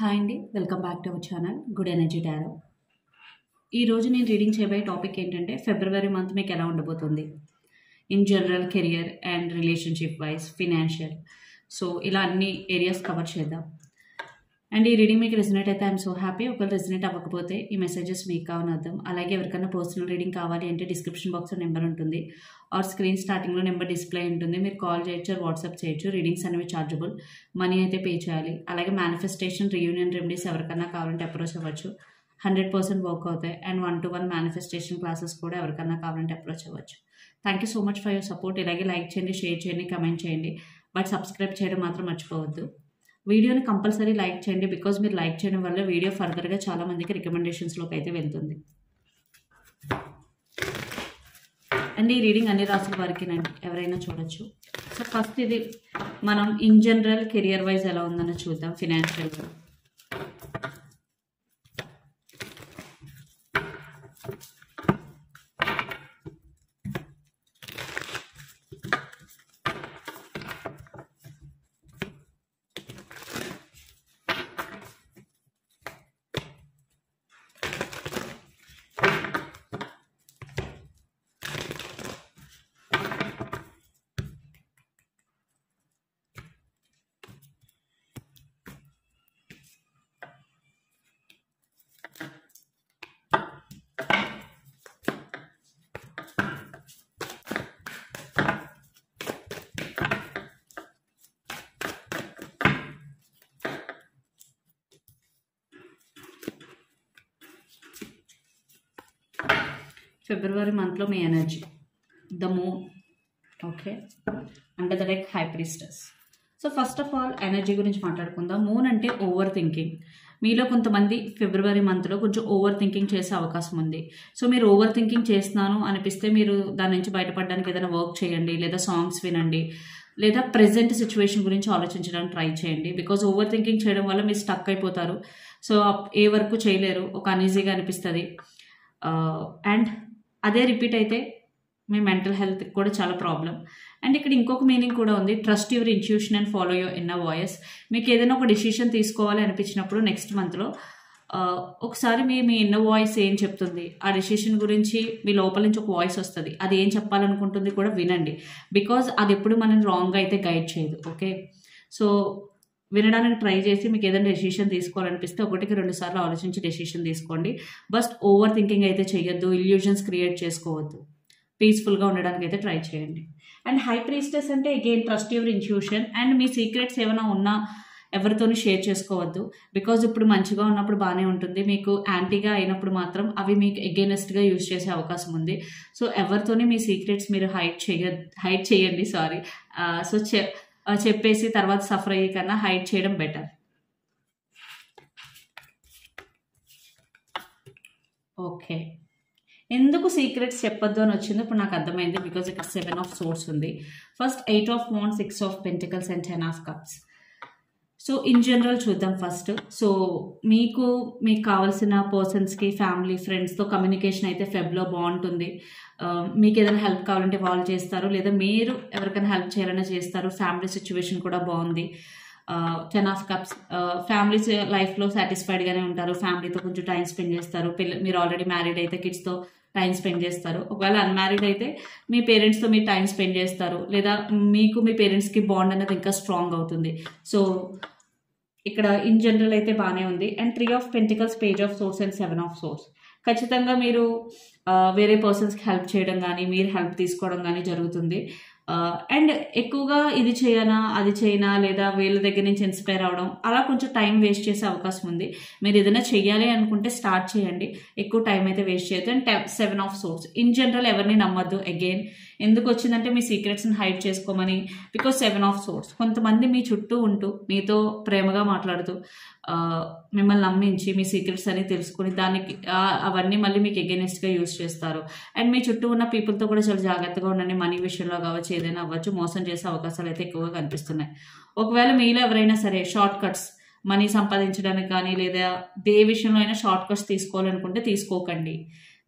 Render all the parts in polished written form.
Hi అండి, welcome back to our channel good energy tarot. ఈరోజు నేను రీడింగ్ చేయబోయే టాపిక్ ఏంటంటే ఫిబ్రవరి మంత్ మీకు ఎలా ఉండబోతుంది in general, career and relationship wise, financial. So ఇలా అన్ని ఏరియాస్ కవర్ చేద్దాం. అండ్ ఈ రీడింగ్ మీకు రెసినేట్ అయితే ఐఎమ్ సో హ్యాపీ. ఒకవేళ రెసినేట్ అవ్వకపోతే ఈ మెసేజెస్ మీకు కావని అర్థం. అలాగే ఎవరికైనా పర్సనల్ రీడింగ్ కావాలి అంటే డిస్క్రిప్షన్ బాక్స్లో నెంబర్ ఉంటుంది, ఆర్ స్క్రీన్ స్టార్టింగ్లో నెంబర్ డిస్ప్లే ఉంటుంది. మీరు కాల్ చేయొచ్చు, వాట్సాప్ చేయొచ్చు. రీడింగ్స్ అనేవి చార్జబుల్, మనీ అయితే పే చేయాలి. అలాగే మేనిఫెస్టేషన్, రీయూనియన్ రెమెడీస్ ఎవరికైనా కావాలంటే అప్రోచ్ అవ్వచ్చు, 100% వర్క్ అవుతాయి. అండ్ 1-to-1 మేనిఫెస్టేషన్ క్లాసెస్ కూడా ఎవరికైనా కావాలంటే అప్రోచ్ అవ్వచ్చు. Thank you so much for your support. ఇలాగే లైక్ చేయండి, షేర్ చేయండి, కమెంట్ చేయండి, బట్ సబ్స్క్రైబ్ చేయడం మాత్రం మర్చిపోవద్దు. వీడియోని కంపల్సరీ లైక్ చేయండి, బికాజ్ మీరు లైక్ చేయడం వల్ల వీడియో ఫర్దర్గా చాలా మందికి రికమెండేషన్స్లోకి అయితే వెళ్తుంది. అండ్ ఈ రీడింగ్ అన్ని రాసుల వారికినండి, ఎవరైనా చూడొచ్చు. సో ఫస్ట్ ఇది మనం ఇన్ జనరల్, కెరియర్ వైజ్ ఎలా ఉందని చూద్దాం. ఫినాన్షియల్గా ఫిబ్రవరి మంత్లో మీ energy the moon, okay, under the deck high priestess. So first of all energy గురించి మాట్లాడుకుందాం. మూన్ అంటే ఓవర్ థింకింగ్. మీలో కొంతమంది ఫిబ్రవరి మంత్లో కొంచెం ఓవర్ థింకింగ్ చేసే అవకాశం ఉంది. సో మీరు ఓవర్ థింకింగ్ చేస్తున్నాను అనిపిస్తే మీరు దాని నుంచి బయటపడడానికి ఏదైనా వర్క్ చేయండి, లేదా సాంగ్స్ వినండి, లేదా ప్రెజెంట్ సిచ్యువేషన్ గురించి ఆలోచించడానికి ట్రై చేయండి. బికాజ్ ఓవర్ థింకింగ్ చేయడం వల్ల మీరు స్టక్ అయిపోతారు. సో ఏ వర్క్ చేయలేరు, ఒక అన్ఈజీగా అనిపిస్తుంది. అండ్ అదే రిపీట్ అయితే మీ మెంటల్ హెల్త్ కూడా చాలా ప్రాబ్లం. అండ్ ఇక్కడ ఇంకొక మీనింగ్ కూడా ఉంది, trust your intuition and follow your inner voice. మీకు ఏదైనా ఒక డెసిషన్ తీసుకోవాలి అనిపించినప్పుడు నెక్స్ట్ మంత్లో ఒకసారి మీ ఇన్నర్ వాయిస్ ఏం చెప్తుంది, ఆ డెసిషన్ గురించి మీ లోపల నుంచి ఒక వాయిస్ వస్తుంది, అది ఏం చెప్పాలనుకుంటుంది కూడా వినండి. బికాజ్ అది ఎప్పుడు మనం రాంగ్గా అయితే గైడ్ చేయదు. ఓకే, సో వినడానికి ట్రై చేసి మీకు ఏదైనా డెసిషన్ తీసుకోవాలనిపిస్తే 1-2 సార్లు ఆలోచించి డెసిషన్ తీసుకోండి. బస్ట్ ఓవర్ థింకింగ్ అయితే చేయొద్దు, ఇల్యూజన్స్ క్రియేట్ చేసుకోవద్దు. పీస్ఫుల్గా ఉండడానికి అయితే ట్రై చేయండి. అండ్ హై ప్రీస్టెస్ అంటే again trust your intuition. And me secrets ఏమైనా ఉన్నా ఎవరితోనూ షేర్ చేసుకోవద్దు. బికాజ్ ఇప్పుడు మంచిగా ఉన్నప్పుడు బాగానే ఉంటుంది, మీకు యాంటీగా అయినప్పుడు మాత్రం అవి మీకు అగైనెస్ట్గా యూజ్ చేసే అవకాశం ఉంది. సో ఎవరితోని మీ సీక్రెట్స్ మీరు హైడ్ చేయండి. సో చెప్పేసి తర్వాత సఫర్ అయ్యే కన్నా హైడ్ చేయడం బెటర్. ఓకే, ఎందుకు సీక్రెట్స్ చెప్పొద్దు అని వచ్చింది ఇప్పుడు నాకు అర్థమైంది. బికాజ్ ఇక్కడ 7 ఆఫ్ సోర్స్ ఉంది. First 8 of wands, 6 of pentacles and 10 of cups. So in general చూద్దాం ఫస్ట్. సో మీకు కావాల్సిన పర్సన్స్కి, ఫ్యామిలీ, ఫ్రెండ్స్తో కమ్యూనికేషన్ అయితే ఫెబ్లో బాగుంటుంది. మీకు ఏదైనా హెల్ప్ కావాలంటే వాళ్ళు చేస్తారు, లేదా మీరు ఎవరికైనా హెల్ప్ చేయాలన్నా చేస్తారు. ఫ్యామిలీ సిచ్యువేషన్ కూడా బాగుంది. 10 ఆఫ్ కప్స్, ఫ్యామిలీస్ లైఫ్లో సాటిస్ఫైడ్గానే ఉంటారు, ఫ్యామిలీతో కొంచెం టైం స్పెండ్ చేస్తారు. మీరు ఆల్రెడీ మ్యారీడ్ అయితే కిడ్స్తో టైం స్పెండ్ చేస్తారు. ఒకవేళ అన్మ్యారీడ్ అయితే మీ పేరెంట్స్తో మీరు టైం స్పెండ్ చేస్తారు, లేదా మీకు మీ పేరెంట్స్కి బాండ్ అనేది ఇంకా స్ట్రాంగ్ అవుతుంది. సో ఇక్కడ ఇన్ జనరల్ అయితే బాగానే ఉంది. And 3 of pentacles, page of swords and 7 of swords. ఖచ్చితంగా మీరు వేరే పర్సన్స్కి హెల్ప్ చేయడం కానీ, మీరు హెల్ప్ తీసుకోవడం కానీ జరుగుతుంది. అండ్ ఎక్కువగా ఇది చేయనా, అది చేయనా, లేదా వీళ్ళ దగ్గర నుంచి ఇన్స్పైర్ అవడం, అలా కొంచెం టైం వేస్ట్ చేసే అవకాశం ఉంది. మీరు ఏదైనా చెయ్యాలి అనుకుంటే స్టార్ట్ చేయండి, ఎక్కువ టైం అయితే వేస్ట్ చేయొద్దు. And 7 of swords, in general ఎవరిని నమ్మద్దు. అగైన్ ఎందుకు వచ్చిందంటే మీ సీక్రెట్స్ని హైడ్ చేసుకోమని. బికాజ్ 7 ఆఫ్ సోర్స్, కొంతమంది మీ చుట్టూ ఉంటూ మీతో ప్రేమగా మాట్లాడుతూ మిమ్మల్ని నమ్మించి మీ సీక్రెట్స్ అని తెలుసుకుని అవన్నీ మళ్ళీ మీకు అగైనెస్ట్గా యూజ్ చేస్తారు. అండ్ మీ చుట్టూ ఉన్న పీపుల్తో కూడా చాలా జాగ్రత్తగా ఉండండి. మనీ విషయంలో కావచ్చు, ఏదైనా అవ్వచ్చు, మోసం చేసే అవకాశాలు అయితే ఎక్కువగా కనిపిస్తున్నాయి. ఒకవేళ మీలో ఎవరైనా సరే షార్ట్ కట్స్ మనీ సంపాదించడానికి కానీ, లేదా ఏ విషయంలో అయినా షార్ట్ కట్స్ తీసుకోవాలనుకుంటే తీసుకోకండి.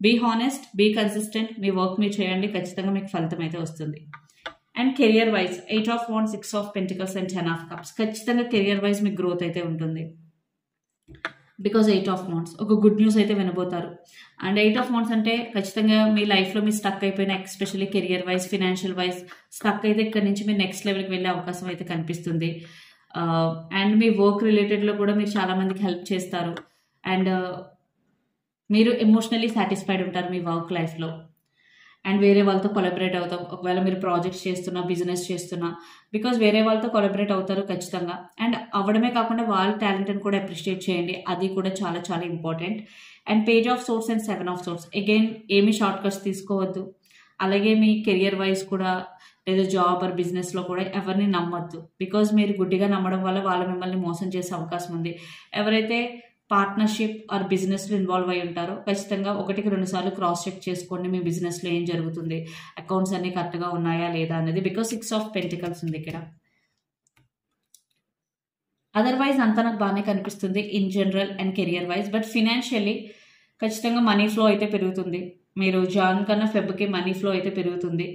బీ హానెస్ట్, బీ కన్సిస్టెంట్, మీ వర్క్ మీరు చేయండి, ఖచ్చితంగా మీకు ఫలితం అయితే వస్తుంది. And career wise 8 of wands, 6 of pentacles and 10 of cups. ఖచ్చితంగా కెరియర్ వైజ్ మీకు గ్రోత్ అయితే ఉంటుంది. బికాజ్ 8 ఆఫ్ వాండ్స్ ఒక గుడ్ న్యూస్ అయితే వినబోతారు. అండ్ 8 ఆఫ్ వాండ్స్ అంటే ఖచ్చితంగా మీ లైఫ్లో మీరు స్టక్ అయిపోయిన, especially career wise, financial wise stuck అయితే ఇక్కడ నుంచి మీరు నెక్స్ట్ లెవెల్కి వెళ్ళే అవకాశం అయితే కనిపిస్తుంది. అండ్ మీ వర్క్ రిలేటెడ్లో కూడా మీరు చాలామందికి హెల్ప్ చేస్తారు. అండ్ మీరు ఎమోషనల్లీ సాటిస్ఫైడ్ ఉంటారు మీ వర్క్ లైఫ్లో. అండ్ వేరే వాళ్ళతో కొలాబరేట్ అవుతాం. ఒకవేళ మీరు ప్రాజెక్ట్స్ చేస్తున్నా, బిజినెస్ చేస్తున్నా, బికాజ్ వేరే వాళ్ళతో కొలాబరేట్ అవుతారు ఖచ్చితంగా. అండ్ అవ్వడమే కాకుండా వాళ్ళ టాలెంట్ని కూడా అప్రిషియేట్ చేయండి, అది కూడా చాలా చాలా important. And page of swords and 7 of swords, again ఏమి షార్ట్ కట్స్ తీసుకోవద్దు. అలాగే మీ కెరియర్ వైజ్ కూడా లేదా జాబ్ ఆర్ బిజినెస్లో కూడా ఎవరిని నమ్మొద్దు, బికాజ్ మీరు గుడ్డిగా నమ్మడం వల్ల వాళ్ళు మిమ్మల్ని మోసం చేసే అవకాశం ఉంది. ఎవరైతే పార్ట్నర్షిప్ ఆర్ బిజినెస్లో ఇన్వాల్వ్ అయి ఉంటారో ఖచ్చితంగా 1కి 2 సార్లు క్రాస్ చెక్ చేసుకోండి మీ బిజినెస్లో ఏం జరుగుతుంది, అకౌంట్స్ అన్ని కరెక్ట్గా ఉన్నాయా లేదా అనేది, బికాజ్ 6 ఆఫ్ పెంటికల్స్ ఉంది ఇక్కడ. అదర్వైజ్ అంతా నాకు బాగానే కనిపిస్తుంది in general and career wise. But financially ఖచ్చితంగా మనీ ఫ్లో అయితే పెరుగుతుంది. మీరు జాన్ కన్నా ఫెబ్కి మనీ ఫ్లో అయితే పెరుగుతుంది.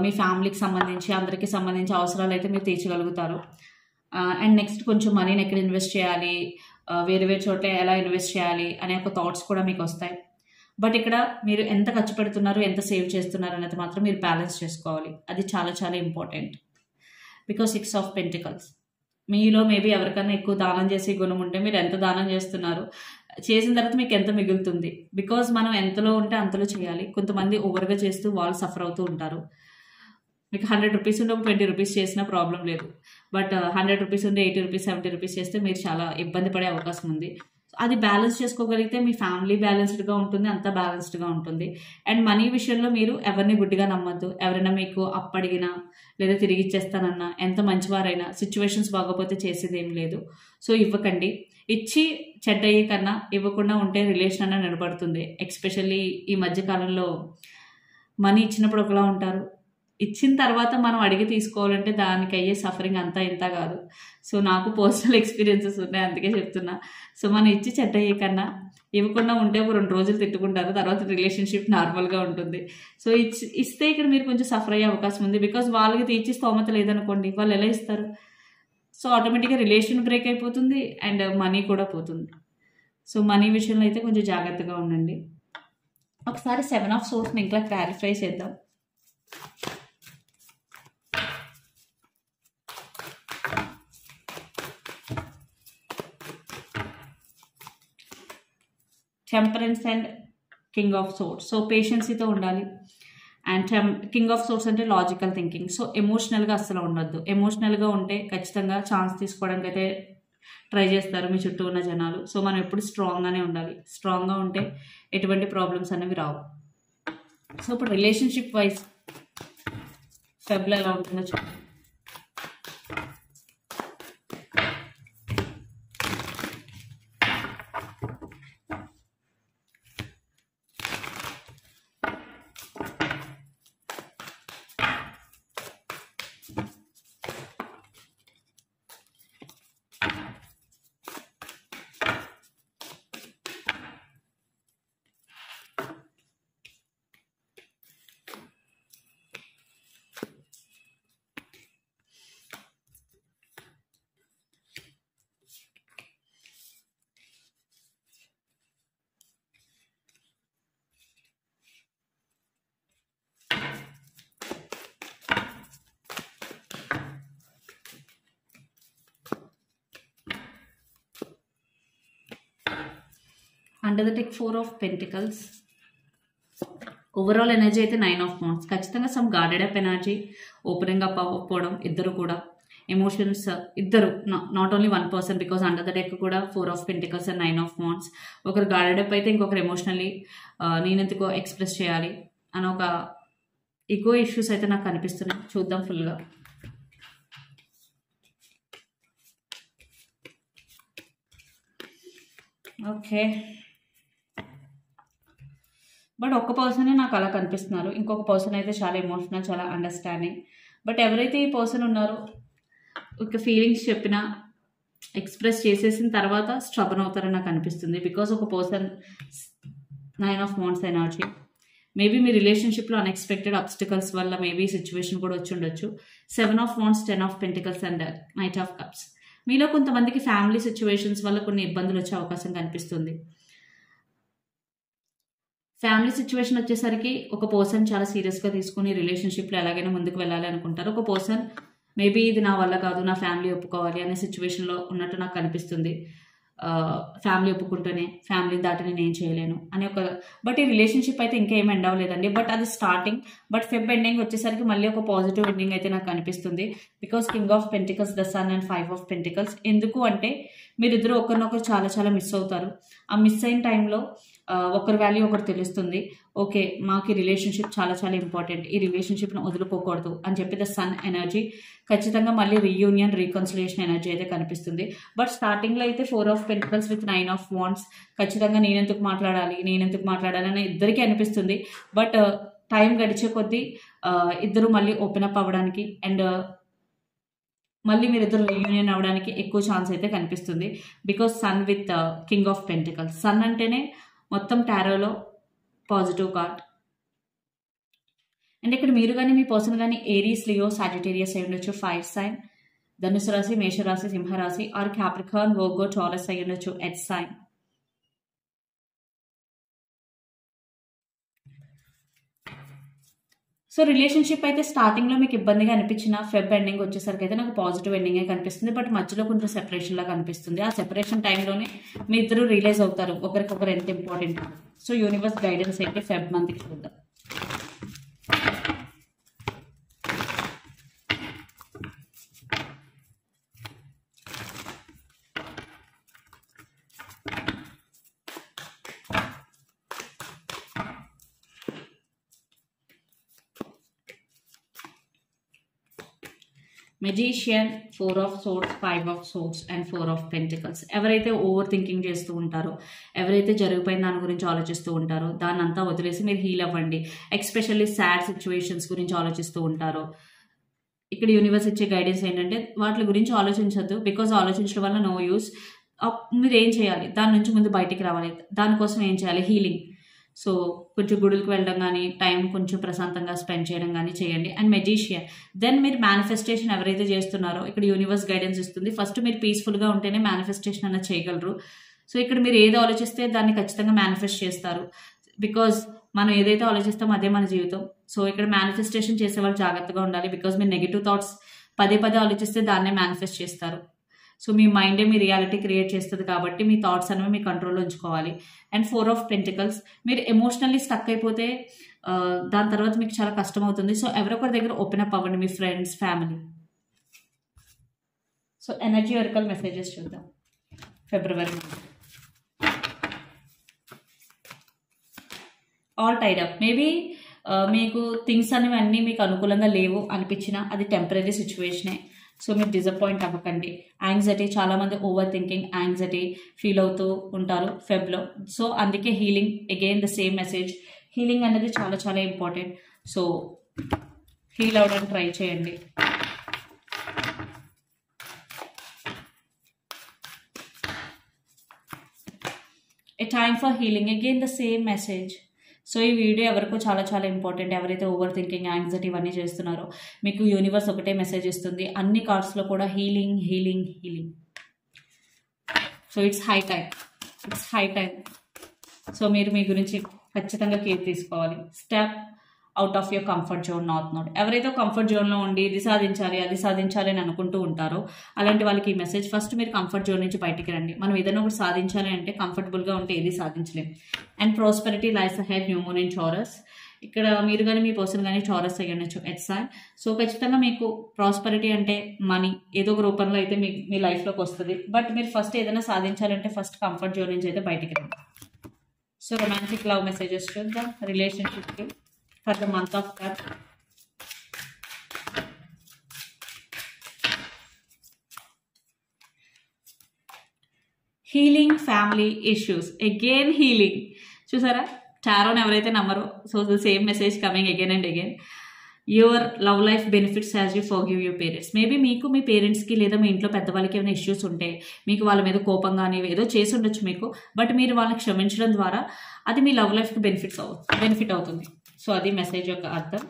మీ ఫ్యామిలీకి సంబంధించి, అందరికీ సంబంధించి అవసరాలు అయితే మీరు తీర్చగలుగుతారు. అండ్ నెక్స్ట్ కొంచెం మనీని ఎక్కడ ఇన్వెస్ట్ చేయాలి, వేరే వేరే చోట్ల ఎలా ఇన్వెస్ట్ చేయాలి అనే ఒక థాట్స్ కూడా మీకు వస్తాయి. బట్ ఇక్కడ మీరు ఎంత ఖర్చు పెడుతున్నారు, ఎంత సేవ్ చేస్తున్నారు అనేది మాత్రం మీరు బ్యాలెన్స్ చేసుకోవాలి, అది చాలా చాలా ఇంపార్టెంట్. బికాజ్ 6 ఆఫ్ పెంటికల్స్, మీలో మేబీ ఎవరికైనా ఎక్కువ దానం చేసే గుణం ఉంటే మీరు ఎంత దానం చేస్తున్నారు, చేసిన తర్వాత మీకు ఎంత మిగులుతుంది. బికాజ్ మనం ఎంతలో ఉంటే అంతలో చేయాలి. కొంతమంది ఓవర్గా చేస్తూ వాళ్ళు సఫర్ అవుతూ ఉంటారు. మీకు 100 రూపీస్ ఉంటే ఒక 20 రూపీస్ చేసినా ప్రాబ్లం లేదు. బట్ 100 రూపీస్ ఉంటే 80 రూపీస్, 70 రూపీస్ చేస్తే మీరు చాలా ఇబ్బంది పడే అవకాశం ఉంది. అది బ్యాలెన్స్ చేసుకోగలిగితే మీ ఫ్యామిలీ బ్యాలెన్స్డ్గా ఉంటుంది, అంతా బ్యాలెన్స్డ్గా ఉంటుంది. అండ్ మనీ విషయంలో మీరు ఎవరిని గుడ్డిగా నమ్మద్దు. ఎవరైనా మీకు అప్పడిగినా లేదా తిరిగి ఇచ్చేస్తానన్నా, ఎంత మంచివారైనా సిచ్యువేషన్స్ బాగోపోతే చేసేది ఏం లేదు. సో ఇవ్వకండి. ఇచ్చి చెడ్డ అయ్యే కన్నా ఇవ్వకుండా ఉంటే రిలేషన్ అన్న నిలబడుతుంది. ఎస్పెషల్లీ ఈ మధ్యకాలంలో మనీ ఇచ్చినప్పుడు ఒకలా ఉంటారు, ఇచ్చిన తర్వాత మనం అడిగి తీసుకోవాలంటే దానికి అయ్యే సఫరింగ్ అంతా ఇంత కాదు. సో నాకు పర్సనల్ ఎక్స్పీరియన్సెస్ ఉన్నాయి, అందుకే చెప్తున్నా. సో మనం ఇచ్చి చెడ్డ అయ్యే కన్నా ఇవ్వకుండా ఉంటే ఒక 2 రోజులు తిట్టుకుంటారు, తర్వాత రిలేషన్షిప్ నార్మల్గా ఉంటుంది. సో ఇస్తే ఇక్కడ మీరు కొంచెం సఫర్ అయ్యే అవకాశం ఉంది. బికాజ్ వాళ్ళకి తీర్చి స్తోమత లేదనుకోండి, వాళ్ళు ఎలా ఇస్తారు? సో ఆటోమేటిక్గా రిలేషన్ బ్రేక్ అయిపోతుంది అండ్ మనీ కూడా పోతుంది. సో మనీ విషయంలో అయితే కొంచెం జాగ్రత్తగా ఉండండి. ఒకసారి 7 ఆఫ్ సోర్స్ని ఇంకా క్లారిఫై చేద్దాం. Temperance and king of swords. So పేషెన్సీతో ఉండాలి. అండ్ కింగ్ ఆఫ్ సోర్స్ అంటే లాజికల్ థింకింగ్. సో ఎమోషనల్గా అస్సలు ఉండొద్దు. ఎమోషనల్గా ఉంటే ఖచ్చితంగా ఛాన్స్ తీసుకోవడానికి అయితే ట్రై చేస్తారు మీ చుట్టూ ఉన్న జనాలు. సో మనం ఎప్పుడు స్ట్రాంగ్గానే ఉండాలి. స్ట్రాంగ్గా ఉంటే ఎటువంటి ప్రాబ్లమ్స్ అనేవి రావు. సో ఇప్పుడు రిలేషన్షిప్ వైజ్ ఫెబ్లో ఎలా ఉంటుందో చూడండి. Under the deck 4 of pentacles. Overall energy అయితే 9 ఆఫ్ వాండ్స్. ఖచ్చితంగా some guarded up energy, opening up అవ్వకపోవడం, ఇద్దరు కూడా ఎమోషన్స్, ఇద్దరు not only 1 person. Because under the deck కూడా 4 of pentacles and 9 of wands. ఒకరు గార్డెడ్ అప్ అయితే ఇంకొకరు ఎమోషనల్లీ నేనెందుకో ఎక్స్ప్రెస్ చేయాలి అని ఒక ఈగో ఇష్యూస్ అయితే నాకు కనిపిస్తున్నాయి. చూద్దాం ఫుల్గా. ఓకే, బట్ ఒక్క పర్సనే నాకు అలా కనిపిస్తున్నారు. ఇంకొక పర్సన్ అయితే చాలా ఎమోషనల్, చాలా అండర్స్టాండింగ్. బట్ ఎవరైతే ఈ పర్సన్ ఉన్నారో ఒక ఫీలింగ్స్ చెప్పినా ఎక్స్ప్రెస్ చేసేసిన తర్వాత స్ట్రబన్ అవుతారని నాకు అనిపిస్తుంది. బికాస్ ఒక person 9 of wands energy. Maybe మీ రిలేషన్షిప్లో అన్ఎక్స్పెక్టెడ్ అబ్స్టికల్స్ వల్ల మేబీ సిచ్యువేషన్ కూడా వచ్చి ఉండొచ్చు. 7 of wands, 10 of pentacles and knight of cups. మీలో కొంతమందికి ఫ్యామిలీ సిచ్యువేషన్స్ వల్ల కొన్ని ఇబ్బందులు వచ్చే అవకాశం కనిపిస్తుంది. ఫ్యామిలీ సిచ్యువేషన్ వచ్చేసరికి ఒక పర్సన్ చాలా సీరియస్గా తీసుకుని రిలేషన్షిప్లో ఎలాగైనా ముందుకు వెళ్ళాలి అనుకుంటారు. ఒక పర్సన్ మేబీ ఇది నా వల్ల కాదు, నా ఫ్యామిలీ ఒప్పుకోవాలి అనే సిచ్యువేషన్లో ఉన్నట్టు నాకు కనిపిస్తుంది. ఫ్యామిలీ ఒప్పుకుంటూనే ఫ్యామిలీ దాటి నేను ఏం చేయలేను అనే ఒక, బట్ ఈ రిలేషన్షిప్ అయితే ఇంకా ఏం ఎండ్ అవ్వలేదండి. బట్ అది స్టార్టింగ్. బట్ ఫెబ్ ఎండింగ్ వచ్చేసరికి మళ్ళీ ఒక పాజిటివ్ ఎండింగ్ అయితే నాకు కనిపిస్తుంది. Because king of pentacles, the sun and 5 of pentacles. ఎందుకు అంటే మీరిద్దరు ఒకరినొకరు చాలా చాలా మిస్ అవుతారు. ఆ మిస్ అయిన టైంలో ఒకరి వాల్యూ ఒకరు తెలుస్తుంది. ఓకే, మాకు ఈ రిలేషన్షిప్ చాలా చాలా ఇంపార్టెంట్, ఈ రిలేషన్షిప్ను వదులుకోకూడదు అని చెప్పి ద సన్ ఎనర్జీ ఖచ్చితంగా మళ్ళీ రీయూనియన్, రీకన్సిలేషన్ ఎనర్జీ అయితే కనిపిస్తుంది. బట్ స్టార్టింగ్లో అయితే 4 of pentacles with 9 of wands ఖచ్చితంగా నేనెందుకు మాట్లాడాలి అని ఇద్దరికీ అనిపిస్తుంది. బట్ టైం గడిచే కొద్దీ ఇద్దరు మళ్ళీ ఓపెన్ అప్ అవ్వడానికి అండ్ మళ్ళీ మీరిద్దరు రీయూనియన్ అవ్వడానికి ఎక్కువ ఛాన్స్ అయితే కనిపిస్తుంది. Because sun with king of pentacles. Sun అంటేనే మొత్తం టారోలో పాజిటివ్ కార్డ్. అండ్ ఇక్కడ మీరు కానీ మీ పర్సన్ కానీ ఏరీస్, లియో, సాజిటేరియస్ అయి ఉండొచ్చు. ఫైర్ సైన్, ధనుసు రాశి, మేషరాశి, సింహరాశి ఆర్ క్యాప్రికార్న్, వర్గో, టారస్ అయి ఉండొచ్చు. Earth sign. సో రిలేషన్షిప్ అయితే స్టార్టింగ్లో మీకు ఇబ్బందిగా అనిపించిన ఫెబ్ ఎండింగ్ వచ్చేసరికి అయితే నాకు పాజిటివ్ ఎండింగే కనిపిస్తుంది. బట్ మధ్యలో కొంచెం సెపరేషన్ లాగా కనిపిస్తుంది. ఆ సెపరేషన్ టైంలోనే మీ ఇద్దరు రియలైజ్ అవుతారు ఒకరికొకరు ఎంత ఇంపార్టెంట్. సో యూనివర్స్ గైడెన్స్ అయితే ఫెబ్ మంత్కి చూద్దాం. Magician, 4 of swords, 5 of swords and 4 of pentacles. ఎవరైతే ఓవర్ థింకింగ్ చేస్తూ ఉంటారో, ఎవరైతే జరిగిపోయిన దాని గురించి ఆలోచిస్తూ ఉంటారో దాన్ని అంతా వదిలేసి మీరు హీల్ అవ్వండి. ఎస్పెషల్లీ సాడ్ సిచ్యువేషన్స్ గురించి ఆలోచిస్తూ ఉంటారో, ఇక్కడ యూనివర్స్ ఇచ్చే గైడెన్స్ ఏంటంటే వాటి గురించి ఆలోచించద్దు. బికాజ్ ఆలోచించడం వల్ల నో యూస్. మీరు ఏం చేయాలి, దాని నుంచి ముందు బయటికి రావాలి. దానికోసం ఏం చేయాలి, హీలింగ్. సో కొంచెం గుడులకు వెళ్ళడం కానీ, టైం కొంచెం ప్రశాంతంగా స్పెండ్ చేయడం కానీ చేయండి. అండ్ మెజీషియన్, దెన్ మీరు మేనిఫెస్టేషన్ ఎవరైతే చేస్తున్నారో ఇక్కడ యూనివర్స్ గైడెన్స్ ఇస్తుంది. ఫస్ట్ మీరు పీస్ఫుల్గా ఉంటేనే మేనిఫెస్టేషన్ అన్నది చేయగలరు. సో ఇక్కడ మీరు ఏది ఆలోచిస్తే దాన్ని ఖచ్చితంగా మేనిఫెస్ట్ చేస్తారు. బికాజ్ మనం ఏదైతే ఆలోచిస్తామో అదే మన జీవితం. సో ఇక్కడ మేనిఫెస్టేషన్ చేసే వాళ్ళు జాగ్రత్తగా ఉండాలి. బికాజ్ మీరు నెగిటివ్ థాట్స్ పదే ఆలోచిస్తే దాన్నే మేనిఫెస్ట్ చేస్తారు. సో మీ మైండే మీ రియాలిటీ క్రియేట్ చేస్తుంది కాబట్టి మీ థాట్స్ అనేవి మీ కంట్రోల్లో ఉంచుకోవాలి. అండ్ 4 ఆఫ్ పెంటికల్స్, మీరు ఎమోషనల్లీ స్టక్ అయిపోతే దాని తర్వాత మీకు చాలా కష్టం అవుతుంది. సో ఎవరొకరి దగ్గర ఓపెన్ అప్ అవ్వండి, మీ friends, family. So energy oracle messages చూద్దాం ఫిబ్రవరి. All tied up. మేబీ మీకు థింగ్స్ అనేవి అన్నీ మీకు అనుకూలంగా లేవు అనిపించినా అది టెంపరీ సిచ్యువేషనే. సో మీరు డిసప్పాయింట్ అవ్వకండి. యాంగ్జైటీ, చాలామంది ఓవర్ థింకింగ్, యాంగ్జైటీ ఫీల్ అవుతూ ఉంటారు ఫెబ్లో. సో అందుకే healing, again the same message, healing అనేది చాలా చాలా ఇంపార్టెంట్. సో హీల్ అవ్వడానికి ట్రై చేయండి. A time for healing, again the same message. So ఈ వీడియో ఎవరికో చాలా చాలా ఇంపార్టెంట్. ఎవరైతే ఓవర్ థింకింగ్, యాంగ్జైటీ ఇవన్నీ చేస్తున్నారో మీకు యూనివర్స్ ఒకటే మెసేజ్ ఇస్తుంది. అన్ని కార్డ్స్లో కూడా healing, healing, healing. So it's high time. So మీరు మీ గురించి ఖచ్చితంగా కేర్ తీసుకోవాలి. Step out of your comfort zone, not. ఎవరైతే కంఫర్ట్ జోన్లో ఉండి ఇది సాధించాలి అది సాధించాలి అని అనుకుంటూ ఉంటారో అలాంటి వాళ్ళకి ఈ మెసేజ్. ఫస్ట్ మీరు కంఫర్ట్ జోన్ నుంచి బయటికి రండి. మనం ఏదైనా ఒకటి సాధించాలి అంటే కంఫర్టబుల్గా ఉంటే ఏది సాధించలేం. And prosperity lies ahead, new moon in Taurus. ఇక్కడ మీరు కానీ మీ పర్సన్ కానీ టారస్ అయ్యి ఉండొచ్చు, ఎర్త్ సైన్. సో ఖచ్చితంగా మీకు ప్రాస్పెరిటీ అంటే మనీ ఏదో ఒక రూపంలో అయితే మీ లైఫ్లోకి వస్తుంది. బట్ మీరు ఫస్ట్ ఏదైనా సాధించాలంటే ఫస్ట్ కంఫర్ట్ జోన్ నుంచి అయితే బయటికి రండి. సో రొమాంటిక్ లవ్ మెసేజెస్ చూద్దాం రిలేషన్షిప్కి for the month of Feb. Healing family issues, again healing. చూసారా, టారోని ఎవరైతే నమ్మరో, so the same message coming again and again. Your love life benefits as you forgive your parents. Maybe మీకు మీ పేరెంట్స్కి లేదా మీ ఇంట్లో పెద్దవాళ్ళకి ఏమైనా ఇష్యూస్ ఉంటే, మీకు వాళ్ళ మీద కోపం కానీ ఏదో చేసి ఉండొచ్చు మీకు, బట్ మీరు వాళ్ళని క్షమించడం ద్వారా అది మీ లవ్ లైఫ్కి బెనిఫిట్ అవుతుంది. సో అది మెసేజ్ యొక్క అర్థం.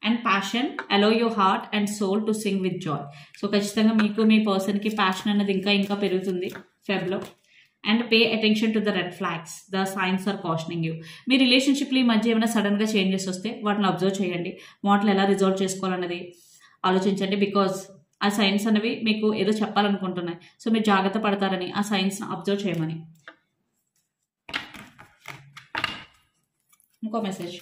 And passion, allow your heart and soul to sing with joy. So ఖచ్చితంగా మీకు మీ పర్సన్కి ప్యాషన్ అన్నది ఇంకా పెరుగుతుంది ఫెబ్లో. And pay attention to the red flags, the signs are cautioning you. మీ రిలేషన్షిప్లో ఈ మధ్య ఏమైనా సడన్గా చేంజెస్ వస్తే వాటిని అబ్జర్వ్ చేయండి, వాటిని ఎలా రిజాల్వ్ చేసుకోవాలన్నది ఆలోచించండి. బికాజ్ ఆ సైన్స్ అనేవి మీకు ఏదో చెప్పాలనుకుంటున్నాయి. సో మీరు జాగ్రత్త పడతారని ఆ సైన్స్ అబ్జర్వ్ చేయమని. ఇంకో message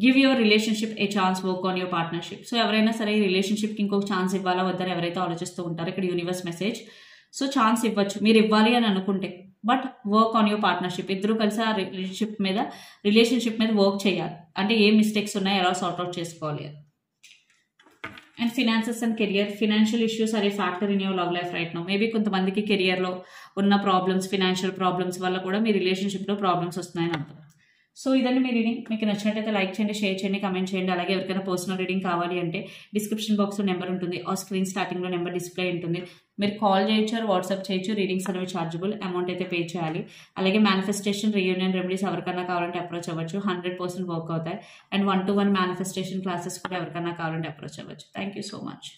give your relationship A chance, work on your partnership. So ఎవరైనా సరే ఈ రిలేషన్షిప్కి ఇంకొక ఛాన్స్ ఇవ్వాలా వద్దని ఎవరైతే ఆలోచిస్తూ ఉంటారో ఇక్కడ యూనివర్స్ మెసేజ్. సో ఛాన్స్ ఇవ్వచ్చు మీరు ఇవ్వాలి అని అనుకుంటే, but work on your partnership. ఇద్దరు కలిసి ఆ రిలేషన్షిప్ మీద వర్క్ చేయాలి. అంటే ఏ మిస్టేక్స్ ఉన్నాయో ఎలా సార్ట్అవుట్ చేసుకోవాలి. And finances and career, financial issues are a factor in your love life right now. Maybe కొంతమందికి కెరియర్లో ఉన్న ప్రాబ్లమ్స్, ఫినాన్షియల్ ప్రాబ్లమ్స్ వల్ల కూడా మీ రిలేషన్షిప్లో ప్రాబ్లమ్స్ వస్తున్నాయని అర్థం. సో ఇదండి మీ రీడింగ్. మీకు నచ్చినట్టయితే లైక్ చేయండి, షేర్ చేయండి, కమెంట్ చేయండి. అలాగే ఎవరికైనా పర్సనల్ రీడింగ్ కావాలి అంటే డిస్క్రిప్షన్ బాక్స్లో నెంబర్ ఉంటుంది, ఆ స్క్రీన్ స్టార్టింగ్లో నెంబర్ డిస్ప్లే ఉంటుంది. మీరు కాల్ చేయొచ్చు, వాట్సాప్ చేయొచ్చు. రీడింగ్స్ అనేవి చార్జబుల్, అమౌంట్ అయితే పే చేయాలి. అలాగే మేనిఫెస్టేషన్, రీయూనియన్ రెమెడీస్ ఎవరికైనా కావాలంటే అప్రోచ్ అవ్వచ్చు, 100% వర్క్ అవుతాయి. అండ్ 1-to-1 మేనిఫెస్టేషన్ క్లాసెస్ కూడా ఎవరికైనా కావాలంటే అప్రోచ్ అవ్వచ్చు. Thank you so much.